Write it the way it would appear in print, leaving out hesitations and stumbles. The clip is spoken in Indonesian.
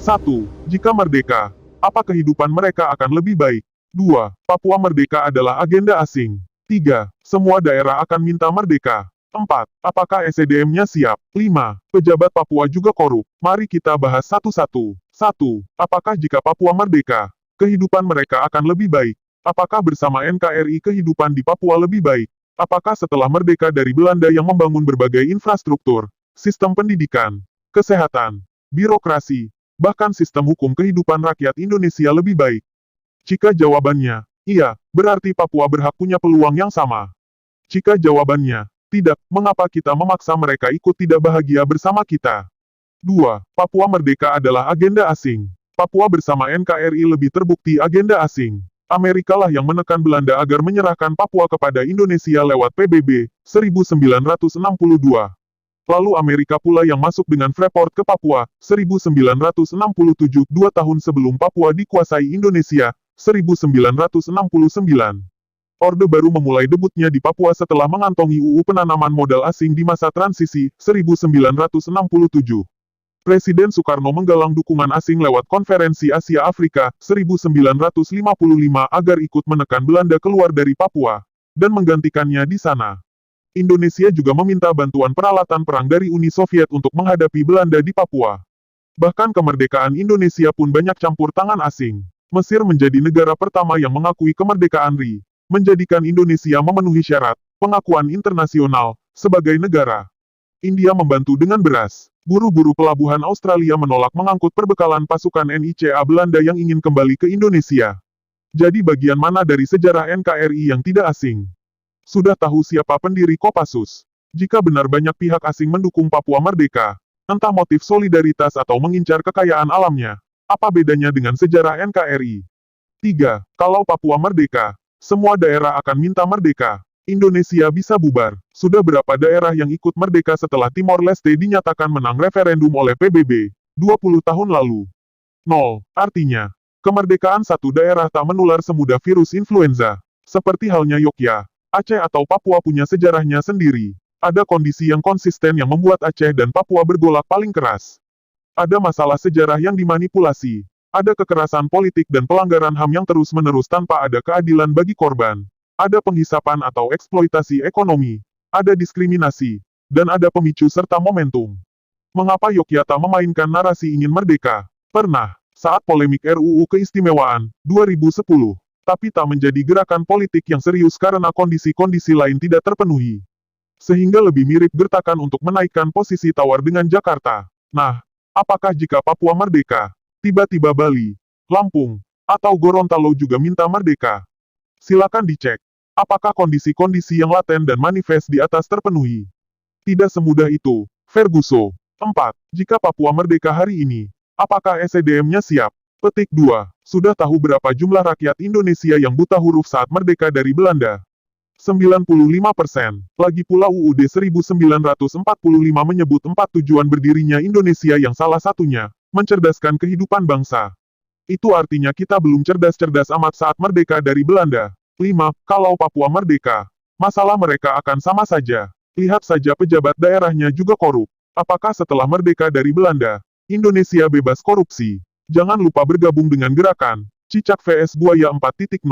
1. Jika merdeka, apa kehidupan mereka akan lebih baik? 2. Papua merdeka adalah agenda asing. 3. Semua daerah akan minta merdeka. 4. Apakah SDM-nya siap? 5. Pejabat Papua juga korup. Mari kita bahas satu-satu. 1. Apakah jika Papua merdeka, kehidupan mereka akan lebih baik? Apakah bersama NKRI kehidupan di Papua lebih baik? Apakah setelah merdeka dari Belanda yang membangun berbagai infrastruktur, sistem pendidikan, kesehatan, birokrasi, bahkan sistem hukum kehidupan rakyat Indonesia lebih baik? Jika jawabannya, iya, berarti Papua berhak punya peluang yang sama. Jika jawabannya, tidak, mengapa kita memaksa mereka ikut tidak bahagia bersama kita? 2. Papua merdeka adalah agenda asing. Papua bersama NKRI lebih terbukti agenda asing. Amerika lah yang menekan Belanda agar menyerahkan Papua kepada Indonesia lewat PBB, 1962. Lalu Amerika pula yang masuk dengan Freeport ke Papua, 1967, 2 tahun sebelum Papua dikuasai Indonesia, 1969. Orde Baru memulai debutnya di Papua setelah mengantongi UU penanaman modal asing di masa transisi, 1967. Presiden Soekarno menggalang dukungan asing lewat Konferensi Asia-Afrika, 1955 agar ikut menekan Belanda keluar dari Papua, dan menggantikannya di sana. Indonesia juga meminta bantuan peralatan perang dari Uni Soviet untuk menghadapi Belanda di Papua. Bahkan kemerdekaan Indonesia pun banyak campur tangan asing. Mesir menjadi negara pertama yang mengakui kemerdekaan RI, menjadikan Indonesia memenuhi syarat pengakuan internasional sebagai negara. India membantu dengan beras. Buru-buru pelabuhan Australia menolak mengangkut perbekalan pasukan NICA Belanda yang ingin kembali ke Indonesia. Jadi bagian mana dari sejarah NKRI yang tidak asing? Sudah tahu siapa pendiri Kopassus? Jika benar banyak pihak asing mendukung Papua merdeka, entah motif solidaritas atau mengincar kekayaan alamnya, apa bedanya dengan sejarah NKRI? 3. Kalau Papua merdeka, semua daerah akan minta merdeka. Indonesia bisa bubar. Sudah berapa daerah yang ikut merdeka setelah Timor Leste dinyatakan menang referendum oleh PBB 20 tahun lalu? 0. Artinya, kemerdekaan satu daerah tak menular semudah virus influenza. Seperti halnya Yogyakarta, Aceh atau Papua punya sejarahnya sendiri. Ada kondisi yang konsisten yang membuat Aceh dan Papua bergolak paling keras. Ada masalah sejarah yang dimanipulasi. Ada kekerasan politik dan pelanggaran HAM yang terus-menerus tanpa ada keadilan bagi korban. Ada penghisapan atau eksploitasi ekonomi, ada diskriminasi, dan ada pemicu serta momentum. Mengapa Yogyakarta memainkan narasi ingin merdeka? Pernah, saat polemik RUU Keistimewaan, 2010, tapi tak menjadi gerakan politik yang serius karena kondisi-kondisi lain tidak terpenuhi. Sehingga lebih mirip gertakan untuk menaikkan posisi tawar dengan Jakarta. Nah, apakah jika Papua merdeka, tiba-tiba Bali, Lampung, atau Gorontalo juga minta merdeka? Silakan dicek. Apakah kondisi-kondisi yang laten dan manifest di atas terpenuhi? Tidak semudah itu. Ferguson. 4. Jika Papua merdeka hari ini, apakah SDM-nya siap? Petik 2. Sudah tahu berapa jumlah rakyat Indonesia yang buta huruf saat merdeka dari Belanda? 95%. Lagi pula UUD 1945 menyebut 4 tujuan berdirinya Indonesia yang salah satunya, mencerdaskan kehidupan bangsa. Itu artinya kita belum cerdas-cerdas amat saat merdeka dari Belanda. 5. Kalau Papua merdeka, masalah mereka akan sama saja. Lihat saja pejabat daerahnya juga korup. Apakah setelah merdeka dari Belanda, Indonesia bebas korupsi? Jangan lupa bergabung dengan gerakan Cicak vs Buaya 4.0.